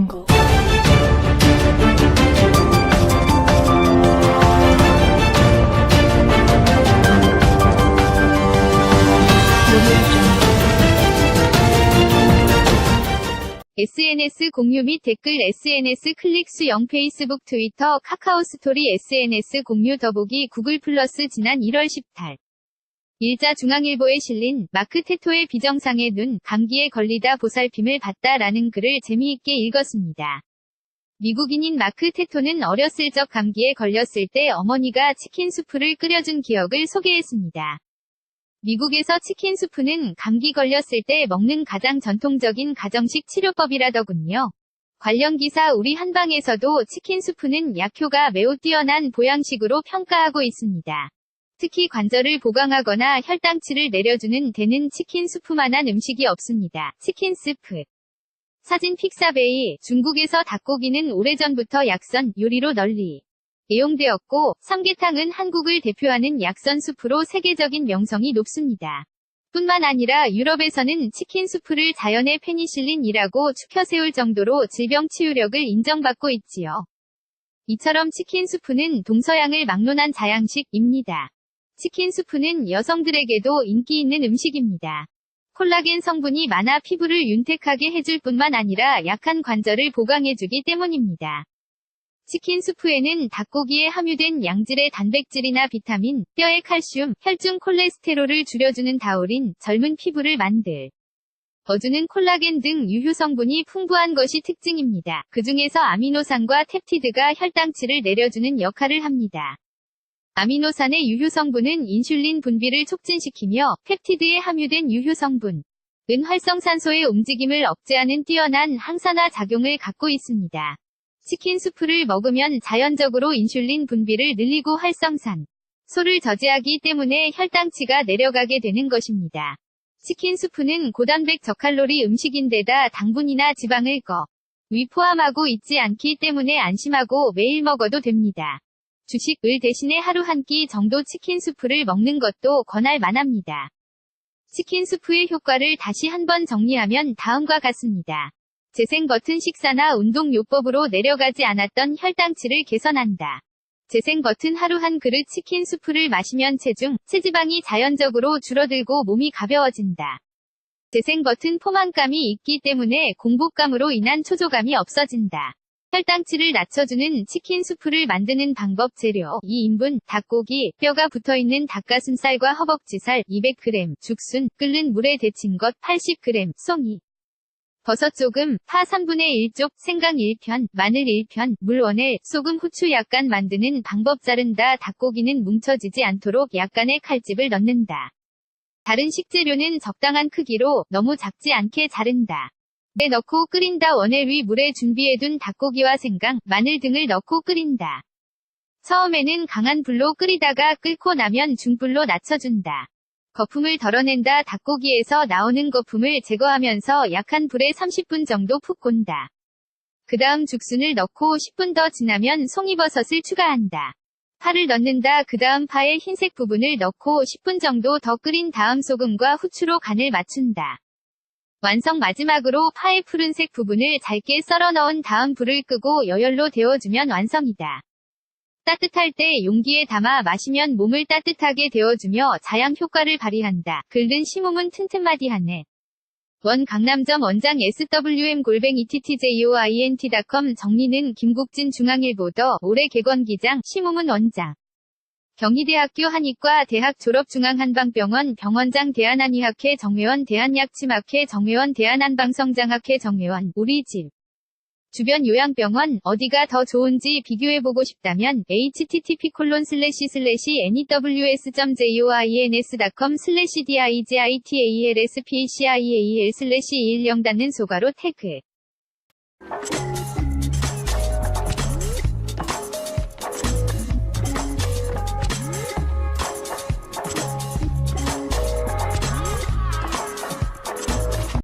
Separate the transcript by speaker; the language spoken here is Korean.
Speaker 1: SNS 공유 및 댓글 SNS 클릭 수영 페이스북 트위터 카카오 스토리 SNS 공유 더보기 구글 플러스 지난 1월 10달 일자 중앙일보에 실린 마크 테토의 비정상의 눈, 감기에 걸리다 보살핌을 받다라는 글을 재미있게 읽었습니다. 미국인인 마크 테토는 어렸을 적 감기에 걸렸을 때 어머니가 치킨 수프를 끓여준 기억을 소개했습니다. 미국에서 치킨 수프는 감기 걸렸을 때 먹는 가장 전통적인 가정식 치료법이라더군요. 관련 기사 우리 한방에서도 치킨 수프는 약효가 매우 뛰어난 보양식으로 평가하고 있습니다. 특히 관절을 보강하거나 혈당치를 내려주는 데는 치킨 수프만한 음식이 없습니다. 치킨 스프. 사진 픽사베이, 중국에서 닭고기는 오래전부터 약선 요리로 널리 애용되었고, 삼계탕은 한국을 대표하는 약선 수프로 세계적인 명성이 높습니다. 뿐만 아니라 유럽에서는 치킨 수프를 자연의 페니실린이라고 추켜세울 정도로 질병 치유력을 인정받고 있지요. 이처럼 치킨 수프는 동서양을 막론한 자양식입니다. 치킨 수프는 여성들에게도 인기 있는 음식입니다. 콜라겐 성분이 많아 피부를 윤택하게 해줄 뿐만 아니라 약한 관절을 보강해주기 때문입니다. 치킨 수프에는 닭고기에 함유된 양질의 단백질이나 비타민, 뼈의 칼슘, 혈중 콜레스테롤을 줄여주는 다우린, 젊은 피부를 어주는 콜라겐 등 유효 성분이 풍부한 것이 특징입니다. 그 중에서 아미노산과 펩티드가 혈당치를 내려주는 역할을 합니다. 아미노산의 유효 성분은 인슐린 분비를 촉진시키며 펩티드에 함유된 유효 성분은 활성산소의 움직임을 억제하는 뛰어난 항산화 작용을 갖고 있습니다. 치킨 수프를 먹으면 자연적으로 인슐린 분비를 늘리고 활성산소를 저지하기 때문에 혈당치가 내려가게 되는 것입니다. 치킨 수프는 고단백 저칼로리 음식인데다 당분이나 지방을 거의 포함하고 있지 않기 때문에 안심하고 매일 먹어도 됩니다. 주식을 대신에 하루 한 끼 정도 치킨 수프를 먹는 것도 권할 만합니다. 치킨 수프의 효과를 다시 한번 정리하면 다음과 같습니다. 재생 버튼 식사나 운동 요법으로 내려가지 않았던 혈당치를 개선한다. 재생 버튼 하루 한 그릇 치킨 수프를 마시면 체지방이 자연적으로 줄어들고 몸이 가벼워진다. 재생 버튼 포만감이 있기 때문에 공복감으로 인한 초조감이 없어진다. 혈당치를 낮춰주는 치킨 수프를 만드는 방법 재료 2인분, 닭고기, 뼈가 붙어있는 닭가슴살과 허벅지살 200g, 죽순, 끓는 물에 데친 것 80g, 송이. 버섯 조금, 파 3분의 1쪽, 생강 1편, 마늘 1편, 물 원에, 소금 후추 약간 만드는 방법 자른다. 닭고기는 뭉쳐지지 않도록 약간의 칼집을 넣는다. 다른 식재료는 적당한 크기로 너무 작지 않게 자른다. 물에 넣고 끓인다. 원에 위 물에 준비해둔 닭고기와 생강, 마늘 등을 넣고 끓인다. 처음에는 강한 불로 끓이다가 끓고 나면 중불로 낮춰준다. 거품을 덜어낸다. 닭고기에서 나오는 거품을 제거하면서 약한 불에 30분 정도 푹 곤다. 그 다음 죽순을 넣고 10분 더 지나면 송이버섯을 추가한다. 파를 넣는다. 그 다음 파의 흰색 부분을 넣고 10분 정도 더 끓인 다음 소금과 후추로 간을 맞춘다. 완성. 마지막으로 파의 푸른색 부분을 잘게 썰어 넣은 다음 불을 끄고 여열로 데워주면 완성이다. 따뜻할 때 용기에 담아 마시면 몸을 따뜻하게 데워주며 자양 효과를 발휘한다. 글은 심음은 튼튼마디하네. 원 강남점 원장 swm@ttjoint.com 정리는 김국진 중앙일보더 올해 개건기장 심음은 원장. 경희대학교 한의과 대학 졸업 중앙한방병원 병원장 대한한의학회 정회원 대한약침학회 정회원 대한한방성장학회 정회원 우리 집 주변 요양병원 어디가 더 좋은지 비교해보고 싶다면 http://news.joins.com/digitalspcial/21 닫는 소가로 태그